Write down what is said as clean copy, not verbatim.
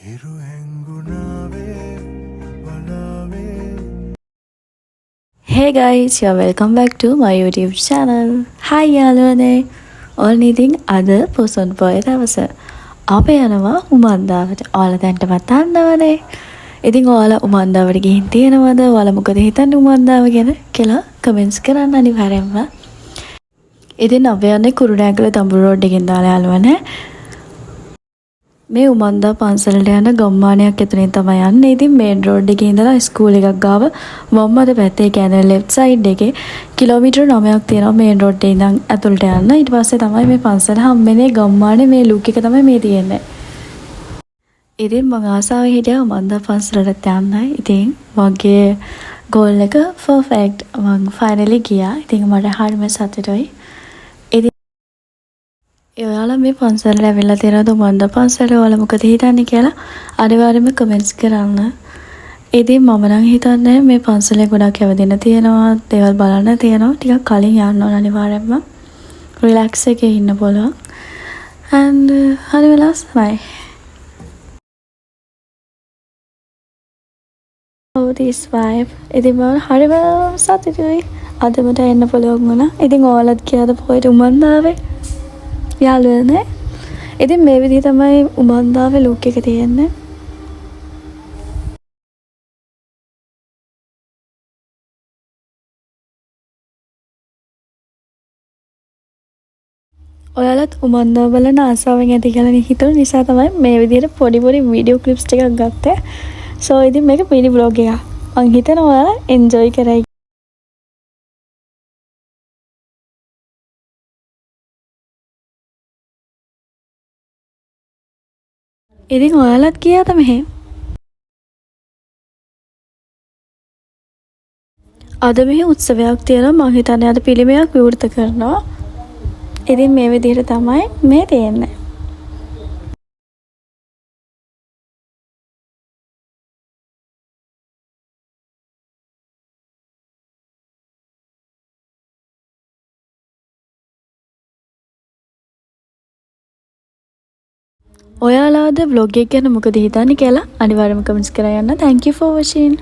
Hey guys, you're welcome back to my YouTube channel. Hi යාළුවනේ. ඔයාලා ඉතින් අද පොසොන් පොය දවස. අපි යනවා උමන්දාවට. ඔයාලා දැන්ටමත් දන්නවනේ. ඉතින් ඔයාලා උමන්දාවට ගිහින් තියෙනවද? ඔයාලා මොකද හිතන්නේ උමන්දාව ගැන කියලා කමෙන්ට්ස් කරන්න අනිවාර්යෙන්ම. ඉතින් අපි යන්නේ කුරුණෑගල දඹුරු රෝඩ් එකෙන් දාලා යාළුවනේ. මේ උමන්දා පන්සලට යන ගම්මානයක් ඇතුලෙන් තමයි යන්නේ. ඉතින් මේන් රෝඩ් එකේ ඉඳලා ස්කූල් එකක් ගාව වම් අත පැත්තේ කියන්නේ ලෙෆ්ට් සයිඩ් එකේ කිලෝමීටර් 9ක් තියෙනවා මේන් රෝඩ් එකේ ඉඳන් ඇතුළට යන්න. ඊට පස්සේ තමයි මේ පන්සල හම්බෙන්නේ ගම්මානේ මේ ලුක් එක තමයි මේ තියෙන්නේ. ඉතින් මම ආසාවෙන් හිටියා උමන්දා පන්සලට යන්නයි. ඉතින් මගේ ගෝල් එක පර්ෆෙක්ට්. මම ෆයිනලි ගියා. ඉතින් මට හරිම සතුටුයි. ඔයාලා මේ පන්සලට ඇවිල්ලා තියෙනවද උමන්දා පන්සල ඔයාලා මොකද හිතන්නේ කියලා අනිවාර්යයෙන්ම කමෙන්ට්ස් කරන්න. ඉතින් මම නම් හිතන්නේ මේ පන්සලේ ගොඩක් හැවදෙන්න තියෙනවා, දේවල් බලන්න තියෙනවා. ටිකක් කලින් යන්න ඕන අනිවාර්යයෙන්ම. රිලැක්ස් එකේ ඉන්න පුළුවන්. and හරි වෙලාස්මයි. Oh this vibe. ඉතින් මම හරිම සතුටුයි. අද මට එන්න පුළුවන් වුණා. ඉතින් ඔයාලත් ගියාද පොයට උමන්දාවේ? යාළුවනේ. ඉතින් මේ විදිහ තමයි උමන්දාවේ ලුක් එක තියෙන්නේ. ඔයාලත් උමන්දාව බලන ආසාවෙන් ඇති කියලා හිතුව නිසා තමයි මේ විදිහට පොඩි වීඩියෝ ක්ලිප්ස් ටිකක් ගත්තේ. සෝ ඉතින් මේක මිනි බ්ලොග් එකක්. මං හිතනවා ඔයාලා එන්ජොයි කරයි. ඉතින් ඔයාලත් ගියාද මෙහෙ? අද මෙහි උත්සවයක් තියෙනවා. මං හිතන්නේ අද පිළිමයක් විවෘත කරනවා. ඉතින් මේ විදිහට තමයි මේ තියෙන්නේ. ඔයාලාද vlog එක ගැන මොකද හිතන්නේ කියලා අනිවාර්යයෙන්ම කමෙන්ට්ස් කරලා යන්න. Thank you for watching.